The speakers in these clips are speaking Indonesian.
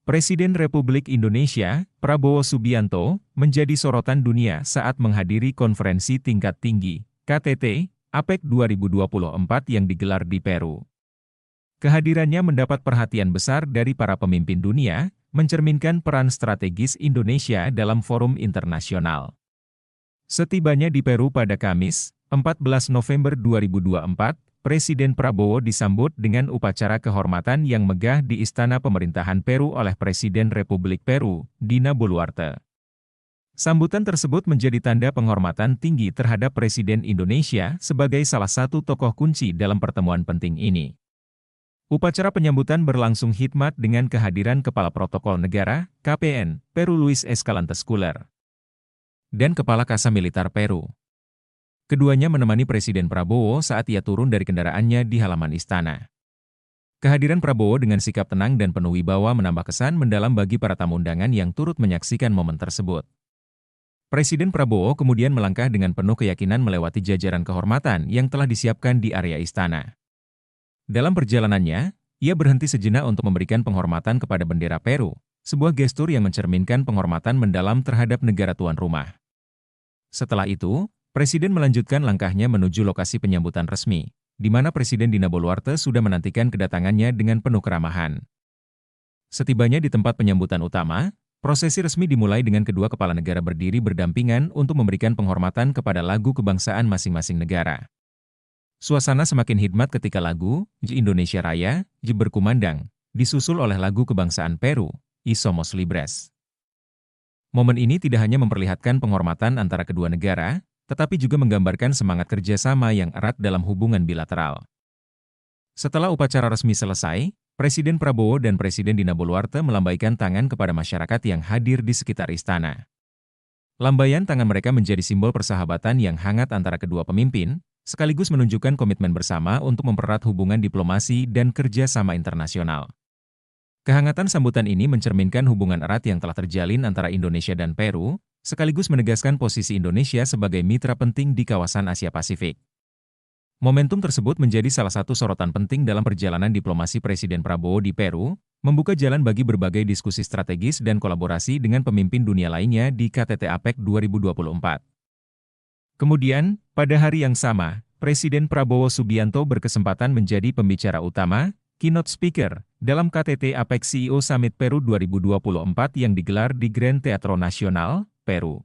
Presiden Republik Indonesia, Prabowo Subianto, menjadi sorotan dunia saat menghadiri konferensi tingkat tinggi, KTT, APEC 2024 yang digelar di Peru. Kehadirannya mendapat perhatian besar dari para pemimpin dunia, mencerminkan peran strategis Indonesia dalam forum internasional. Setibanya di Peru pada Kamis, 14 November 2024, Presiden Prabowo disambut dengan upacara kehormatan yang megah di Istana Pemerintahan Peru oleh Presiden Republik Peru, Dina Boluarte. Sambutan tersebut menjadi tanda penghormatan tinggi terhadap Presiden Indonesia sebagai salah satu tokoh kunci dalam pertemuan penting ini. Upacara penyambutan berlangsung hikmat dengan kehadiran Kepala Protokol Negara, KPN, Peru Luis Escalante Schuller, dan Kepala Kasa Militer Peru. Keduanya menemani Presiden Prabowo saat ia turun dari kendaraannya di halaman istana. Kehadiran Prabowo dengan sikap tenang dan penuh wibawa menambah kesan mendalam bagi para tamu undangan yang turut menyaksikan momen tersebut. Presiden Prabowo kemudian melangkah dengan penuh keyakinan melewati jajaran kehormatan yang telah disiapkan di area istana. Dalam perjalanannya, ia berhenti sejenak untuk memberikan penghormatan kepada bendera Peru, sebuah gestur yang mencerminkan penghormatan mendalam terhadap negara tuan rumah. Setelah itu, Presiden melanjutkan langkahnya menuju lokasi penyambutan resmi, di mana Presiden Dina Boluarte sudah menantikan kedatangannya dengan penuh keramahan. Setibanya di tempat penyambutan utama, prosesi resmi dimulai dengan kedua kepala negara berdiri berdampingan untuk memberikan penghormatan kepada lagu kebangsaan masing-masing negara. Suasana semakin hikmat ketika lagu Indonesia Raya berkumandang, disusul oleh lagu kebangsaan Peru, Y Somos Libres. Momen ini tidak hanya memperlihatkan penghormatan antara kedua negara, tetapi juga menggambarkan semangat kerjasama yang erat dalam hubungan bilateral. Setelah upacara resmi selesai, Presiden Prabowo dan Presiden Dina Boluarte melambaikan tangan kepada masyarakat yang hadir di sekitar istana. Lambaian tangan mereka menjadi simbol persahabatan yang hangat antara kedua pemimpin, sekaligus menunjukkan komitmen bersama untuk mempererat hubungan diplomasi dan kerjasama internasional. Kehangatan sambutan ini mencerminkan hubungan erat yang telah terjalin antara Indonesia dan Peru, sekaligus menegaskan posisi Indonesia sebagai mitra penting di kawasan Asia Pasifik. Momentum tersebut menjadi salah satu sorotan penting dalam perjalanan diplomasi Presiden Prabowo di Peru, membuka jalan bagi berbagai diskusi strategis dan kolaborasi dengan pemimpin dunia lainnya di KTT APEC 2024. Kemudian, pada hari yang sama, Presiden Prabowo Subianto berkesempatan menjadi pembicara utama, keynote speaker, dalam KTT APEC CEO Summit Peru 2024 yang digelar di Grand Teatro Nacional, Peru.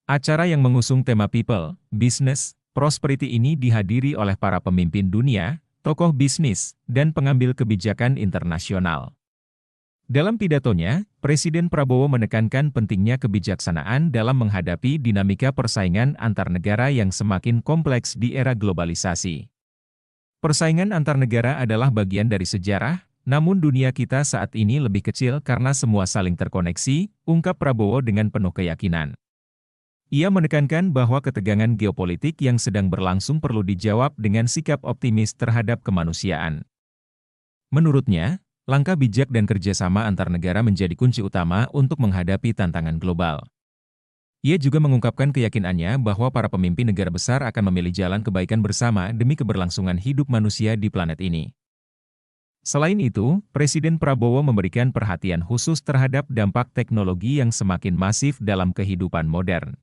Acara yang mengusung tema People, Business, Prosperity ini dihadiri oleh para pemimpin dunia, tokoh bisnis, dan pengambil kebijakan internasional. Dalam pidatonya, Presiden Prabowo menekankan pentingnya kebijaksanaan dalam menghadapi dinamika persaingan antar negara yang semakin kompleks di era globalisasi. Persaingan antar negara adalah bagian dari sejarah, namun dunia kita saat ini lebih kecil karena semua saling terkoneksi, ungkap Prabowo dengan penuh keyakinan. Ia menekankan bahwa ketegangan geopolitik yang sedang berlangsung perlu dijawab dengan sikap optimis terhadap kemanusiaan. Menurutnya, langkah bijak dan kerjasama antar negara menjadi kunci utama untuk menghadapi tantangan global. Ia juga mengungkapkan keyakinannya bahwa para pemimpin negara besar akan memilih jalan kebaikan bersama demi keberlangsungan hidup manusia di planet ini. Selain itu, Presiden Prabowo memberikan perhatian khusus terhadap dampak teknologi yang semakin masif dalam kehidupan modern.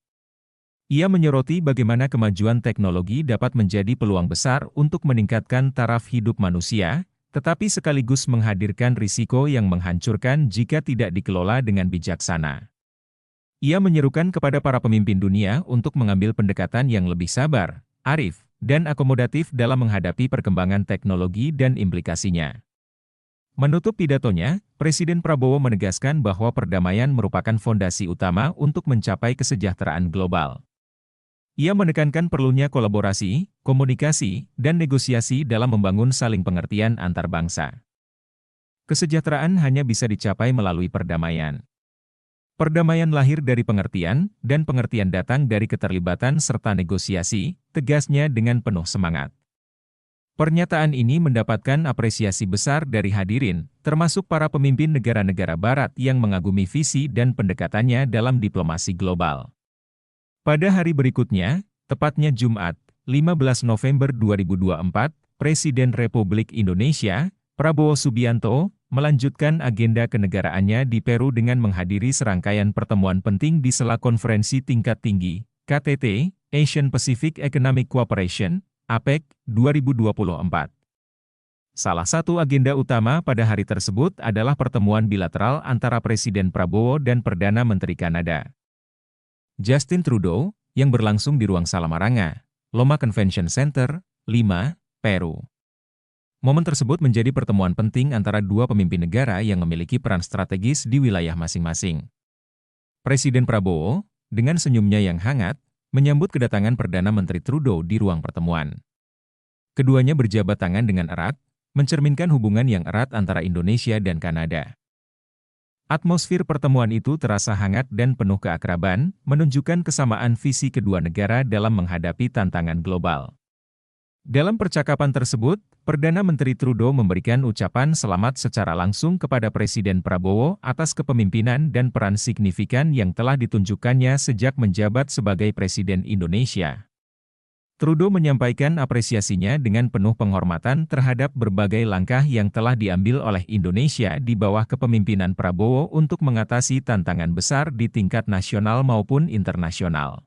Ia menyoroti bagaimana kemajuan teknologi dapat menjadi peluang besar untuk meningkatkan taraf hidup manusia, tetapi sekaligus menghadirkan risiko yang menghancurkan jika tidak dikelola dengan bijaksana. Ia menyerukan kepada para pemimpin dunia untuk mengambil pendekatan yang lebih sabar, arif, dan akomodatif dalam menghadapi perkembangan teknologi dan implikasinya. Menutup pidatonya, Presiden Prabowo menegaskan bahwa perdamaian merupakan fondasi utama untuk mencapai kesejahteraan global. Ia menekankan perlunya kolaborasi, komunikasi, dan negosiasi dalam membangun saling pengertian antar bangsa. Kesejahteraan hanya bisa dicapai melalui perdamaian. Perdamaian lahir dari pengertian, dan pengertian datang dari keterlibatan serta negosiasi, tegasnya dengan penuh semangat. Pernyataan ini mendapatkan apresiasi besar dari hadirin, termasuk para pemimpin negara-negara Barat yang mengagumi visi dan pendekatannya dalam diplomasi global. Pada hari berikutnya, tepatnya Jumat, 15 November 2024, Presiden Republik Indonesia, Prabowo Subianto, melanjutkan agenda kenegaraannya di Peru dengan menghadiri serangkaian pertemuan penting di sela konferensi tingkat tinggi, KTT, Asian Pacific Economic Cooperation, APEC, 2024. Salah satu agenda utama pada hari tersebut adalah pertemuan bilateral antara Presiden Prabowo dan Perdana Menteri Kanada, Justin Trudeau, yang berlangsung di Ruang Salamaranga, Loma Convention Center, Lima, Peru. Momen tersebut menjadi pertemuan penting antara dua pemimpin negara yang memiliki peran strategis di wilayah masing-masing. Presiden Prabowo, dengan senyumnya yang hangat, menyambut kedatangan Perdana Menteri Trudeau di ruang pertemuan. Keduanya berjabat tangan dengan erat, mencerminkan hubungan yang erat antara Indonesia dan Kanada. Atmosfer pertemuan itu terasa hangat dan penuh keakraban, menunjukkan kesamaan visi kedua negara dalam menghadapi tantangan global. Dalam percakapan tersebut, Perdana Menteri Trudeau memberikan ucapan selamat secara langsung kepada Presiden Prabowo atas kepemimpinan dan peran signifikan yang telah ditunjukkannya sejak menjabat sebagai Presiden Indonesia. Trudeau menyampaikan apresiasinya dengan penuh penghormatan terhadap berbagai langkah yang telah diambil oleh Indonesia di bawah kepemimpinan Prabowo untuk mengatasi tantangan besar di tingkat nasional maupun internasional.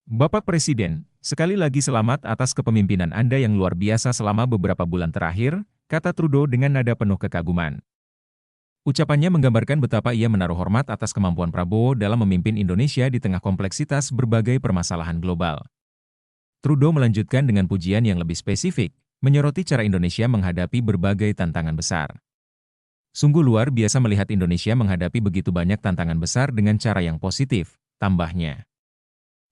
Bapak Presiden, sekali lagi selamat atas kepemimpinan Anda yang luar biasa selama beberapa bulan terakhir, kata Trudeau dengan nada penuh kekaguman. Ucapannya menggambarkan betapa ia menaruh hormat atas kemampuan Prabowo dalam memimpin Indonesia di tengah kompleksitas berbagai permasalahan global. Trudeau melanjutkan dengan pujian yang lebih spesifik, menyoroti cara Indonesia menghadapi berbagai tantangan besar. Sungguh luar biasa melihat Indonesia menghadapi begitu banyak tantangan besar dengan cara yang positif, tambahnya.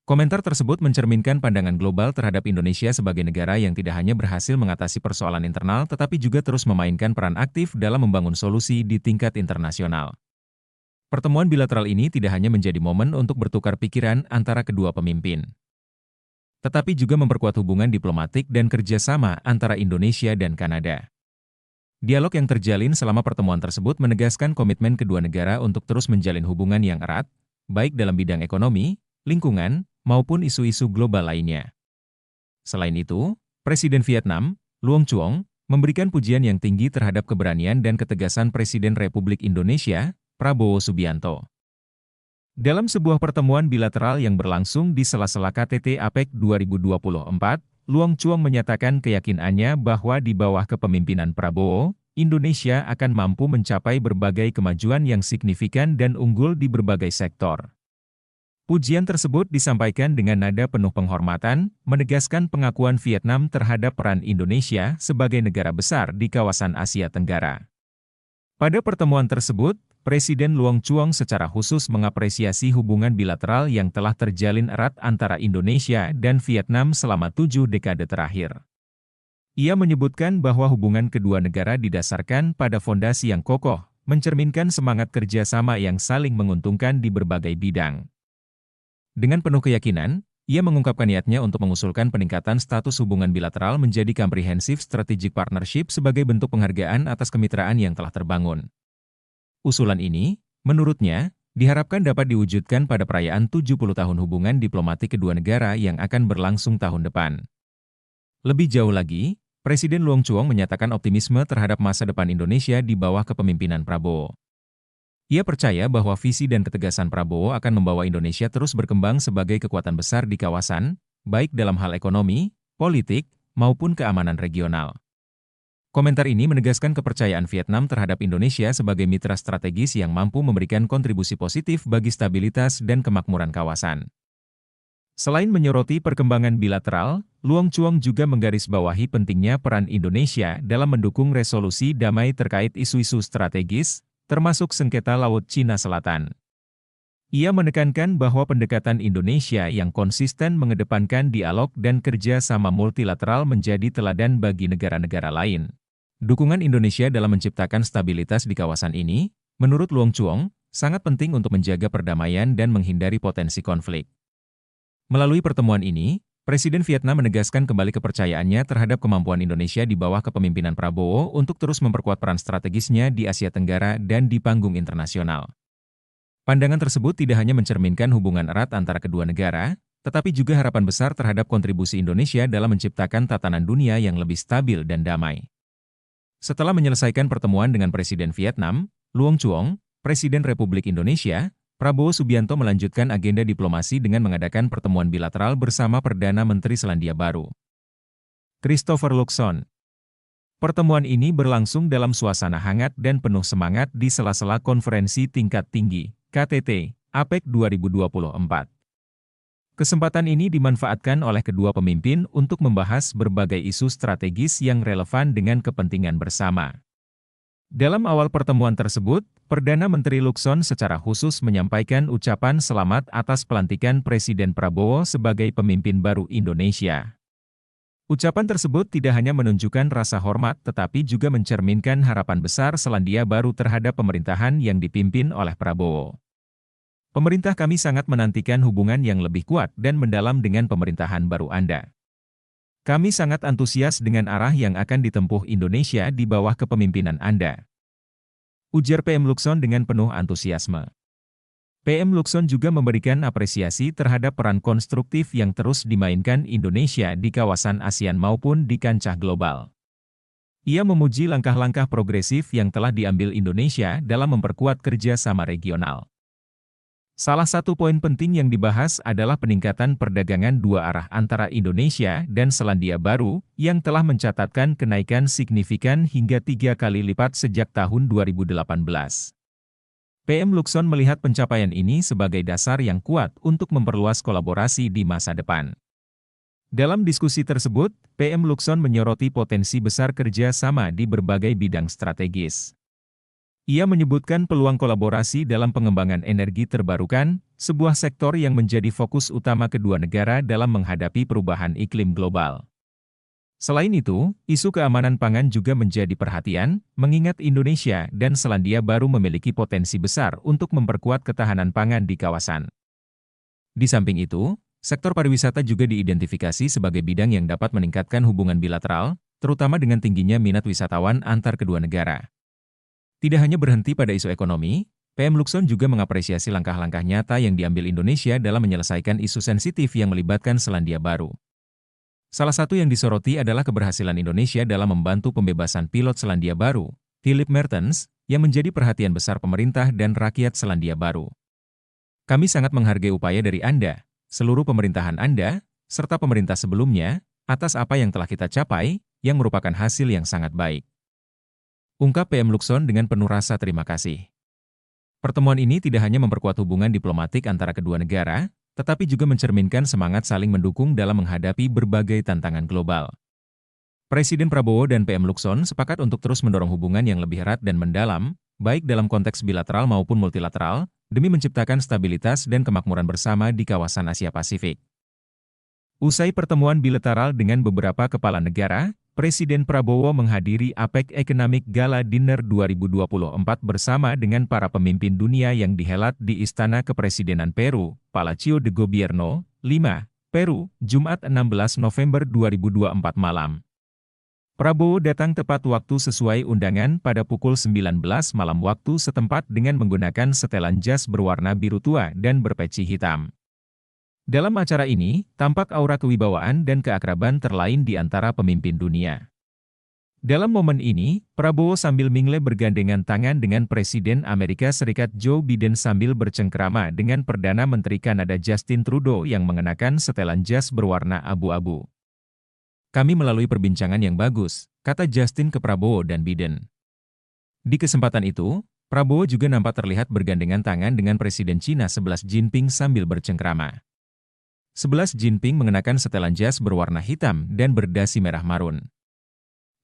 Komentar tersebut mencerminkan pandangan global terhadap Indonesia sebagai negara yang tidak hanya berhasil mengatasi persoalan internal tetapi juga terus memainkan peran aktif dalam membangun solusi di tingkat internasional. Pertemuan bilateral ini tidak hanya menjadi momen untuk bertukar pikiran antara kedua pemimpin, tetapi juga memperkuat hubungan diplomatik dan kerjasama antara Indonesia dan Kanada. Dialog yang terjalin selama pertemuan tersebut menegaskan komitmen kedua negara untuk terus menjalin hubungan yang erat, baik dalam bidang ekonomi, lingkungan, maupun isu-isu global lainnya. Selain itu, Presiden Vietnam, Luong Chuong, memberikan pujian yang tinggi terhadap keberanian dan ketegasan Presiden Republik Indonesia, Prabowo Subianto. Dalam sebuah pertemuan bilateral yang berlangsung di sela-sela KTT APEC 2024, Luong Chuong menyatakan keyakinannya bahwa di bawah kepemimpinan Prabowo, Indonesia akan mampu mencapai berbagai kemajuan yang signifikan dan unggul di berbagai sektor. Pujian tersebut disampaikan dengan nada penuh penghormatan, menegaskan pengakuan Vietnam terhadap peran Indonesia sebagai negara besar di kawasan Asia Tenggara. Pada pertemuan tersebut, Presiden Luong Chuong secara khusus mengapresiasi hubungan bilateral yang telah terjalin erat antara Indonesia dan Vietnam selama 7 dekade terakhir. Ia menyebutkan bahwa hubungan kedua negara didasarkan pada fondasi yang kokoh, mencerminkan semangat kerjasama yang saling menguntungkan di berbagai bidang. Dengan penuh keyakinan, ia mengungkapkan niatnya untuk mengusulkan peningkatan status hubungan bilateral menjadi Comprehensive Strategic Partnership sebagai bentuk penghargaan atas kemitraan yang telah terbangun. Usulan ini, menurutnya, diharapkan dapat diwujudkan pada perayaan 70 tahun hubungan diplomatik kedua negara yang akan berlangsung tahun depan. Lebih jauh lagi, Presiden Luong Chuong menyatakan optimisme terhadap masa depan Indonesia di bawah kepemimpinan Prabowo. Ia percaya bahwa visi dan ketegasan Prabowo akan membawa Indonesia terus berkembang sebagai kekuatan besar di kawasan, baik dalam hal ekonomi, politik, maupun keamanan regional. Komentar ini menegaskan kepercayaan Vietnam terhadap Indonesia sebagai mitra strategis yang mampu memberikan kontribusi positif bagi stabilitas dan kemakmuran kawasan. Selain menyoroti perkembangan bilateral, Luong Chuong juga menggarisbawahi pentingnya peran Indonesia dalam mendukung resolusi damai terkait isu-isu strategis, termasuk sengketa Laut Cina Selatan. Ia menekankan bahwa pendekatan Indonesia yang konsisten mengedepankan dialog dan kerja sama multilateral menjadi teladan bagi negara-negara lain. Dukungan Indonesia dalam menciptakan stabilitas di kawasan ini, menurut Luong Chuong, sangat penting untuk menjaga perdamaian dan menghindari potensi konflik. Melalui pertemuan ini, Presiden Vietnam menegaskan kembali kepercayaannya terhadap kemampuan Indonesia di bawah kepemimpinan Prabowo untuk terus memperkuat peran strategisnya di Asia Tenggara dan di panggung internasional. Pandangan tersebut tidak hanya mencerminkan hubungan erat antara kedua negara, tetapi juga harapan besar terhadap kontribusi Indonesia dalam menciptakan tatanan dunia yang lebih stabil dan damai. Setelah menyelesaikan pertemuan dengan Presiden Vietnam, Luong Chuong, Presiden Republik Indonesia, Prabowo Subianto melanjutkan agenda diplomasi dengan mengadakan pertemuan bilateral bersama Perdana Menteri Selandia Baru, Christopher Luxon. Pertemuan ini berlangsung dalam suasana hangat dan penuh semangat di sela-sela konferensi tingkat tinggi, KTT, APEC 2024. Kesempatan ini dimanfaatkan oleh kedua pemimpin untuk membahas berbagai isu strategis yang relevan dengan kepentingan bersama. Dalam awal pertemuan tersebut, Perdana Menteri Luxon secara khusus menyampaikan ucapan selamat atas pelantikan Presiden Prabowo sebagai pemimpin baru Indonesia. Ucapan tersebut tidak hanya menunjukkan rasa hormat tetapi juga mencerminkan harapan besar Selandia Baru terhadap pemerintahan yang dipimpin oleh Prabowo. Pemerintah kami sangat menantikan hubungan yang lebih kuat dan mendalam dengan pemerintahan baru Anda. Kami sangat antusias dengan arah yang akan ditempuh Indonesia di bawah kepemimpinan Anda, ujar PM Luxon dengan penuh antusiasme. PM Luxon juga memberikan apresiasi terhadap peran konstruktif yang terus dimainkan Indonesia di kawasan ASEAN maupun di kancah global. Ia memuji langkah-langkah progresif yang telah diambil Indonesia dalam memperkuat kerjasama regional. Salah satu poin penting yang dibahas adalah peningkatan perdagangan dua arah antara Indonesia dan Selandia Baru, yang telah mencatatkan kenaikan signifikan hingga 3 kali lipat sejak tahun 2018. PM Luxon melihat pencapaian ini sebagai dasar yang kuat untuk memperluas kolaborasi di masa depan. Dalam diskusi tersebut, PM Luxon menyoroti potensi besar kerjasama di berbagai bidang strategis. Ia menyebutkan peluang kolaborasi dalam pengembangan energi terbarukan, sebuah sektor yang menjadi fokus utama kedua negara dalam menghadapi perubahan iklim global. Selain itu, isu keamanan pangan juga menjadi perhatian, mengingat Indonesia dan Selandia Baru memiliki potensi besar untuk memperkuat ketahanan pangan di kawasan. Di samping itu, sektor pariwisata juga diidentifikasi sebagai bidang yang dapat meningkatkan hubungan bilateral, terutama dengan tingginya minat wisatawan antar kedua negara. Tidak hanya berhenti pada isu ekonomi, PM Luxon juga mengapresiasi langkah-langkah nyata yang diambil Indonesia dalam menyelesaikan isu sensitif yang melibatkan Selandia Baru. Salah satu yang disoroti adalah keberhasilan Indonesia dalam membantu pembebasan pilot Selandia Baru, Philip Mertens, yang menjadi perhatian besar pemerintah dan rakyat Selandia Baru. Kami sangat menghargai upaya dari Anda, seluruh pemerintahan Anda, serta pemerintah sebelumnya, atas apa yang telah kita capai, yang merupakan hasil yang sangat baik, ungkap PM Luxon dengan penuh rasa terima kasih. Pertemuan ini tidak hanya memperkuat hubungan diplomatik antara kedua negara, tetapi juga mencerminkan semangat saling mendukung dalam menghadapi berbagai tantangan global. Presiden Prabowo dan PM Luxon sepakat untuk terus mendorong hubungan yang lebih erat dan mendalam, baik dalam konteks bilateral maupun multilateral, demi menciptakan stabilitas dan kemakmuran bersama di kawasan Asia Pasifik. Usai pertemuan bilateral dengan beberapa kepala negara, Presiden Prabowo menghadiri APEC Economic Gala Dinner 2024 bersama dengan para pemimpin dunia yang dihelat di Istana Kepresidenan Peru, Palacio de Gobierno, Lima, Peru, Jumat 16 November 2024 malam. Prabowo datang tepat waktu sesuai undangan pada pukul 19 malam waktu setempat dengan menggunakan setelan jas berwarna biru tua dan berpeci hitam. Dalam acara ini, tampak aura kewibawaan dan keakraban terlain di antara pemimpin dunia. Dalam momen ini, Prabowo sambil mingle bergandengan tangan dengan Presiden Amerika Serikat Joe Biden sambil bercengkrama dengan Perdana Menteri Kanada Justin Trudeau yang mengenakan setelan jas berwarna abu-abu. Kami melalui perbincangan yang bagus, kata Justin ke Prabowo dan Biden. Di kesempatan itu, Prabowo juga nampak terlihat bergandengan tangan dengan Presiden Cina Xi Jinping sambil bercengkrama. Xi Jinping mengenakan setelan jas berwarna hitam dan berdasi merah marun.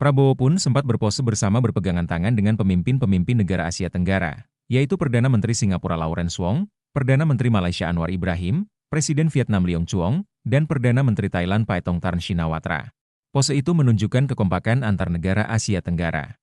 Prabowo pun sempat berpose bersama berpegangan tangan dengan pemimpin-pemimpin negara Asia Tenggara, yaitu Perdana Menteri Singapura Lawrence Wong, Perdana Menteri Malaysia Anwar Ibrahim, Presiden Vietnam Leong Chuong, dan Perdana Menteri Thailand Paetongtarn Shinawatra. Pose itu menunjukkan kekompakan antar negara Asia Tenggara.